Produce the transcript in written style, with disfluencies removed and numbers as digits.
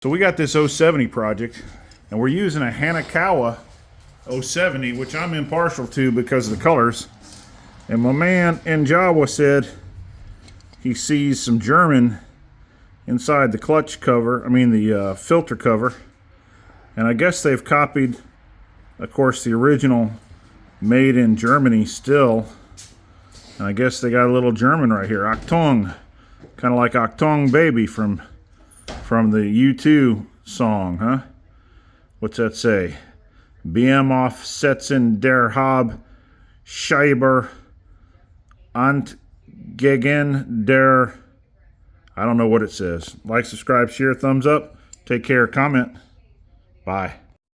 So we got this 070 project, and we're using a Hanakawa 070, which I'm impartial to because of the colors. And my man in Jawa said he sees some German inside the clutch cover, the filter cover. And I guess they've copied, of course, the original made in Germany still. And I guess they got a little German right here, Achtung. Kind of like Achtung Baby from the U2 song, huh? What's that say? BM auf Setzen der Hab Scheiber und gegen der... I don't know what it says. Like, subscribe, share, thumbs up. Take care, comment. Bye.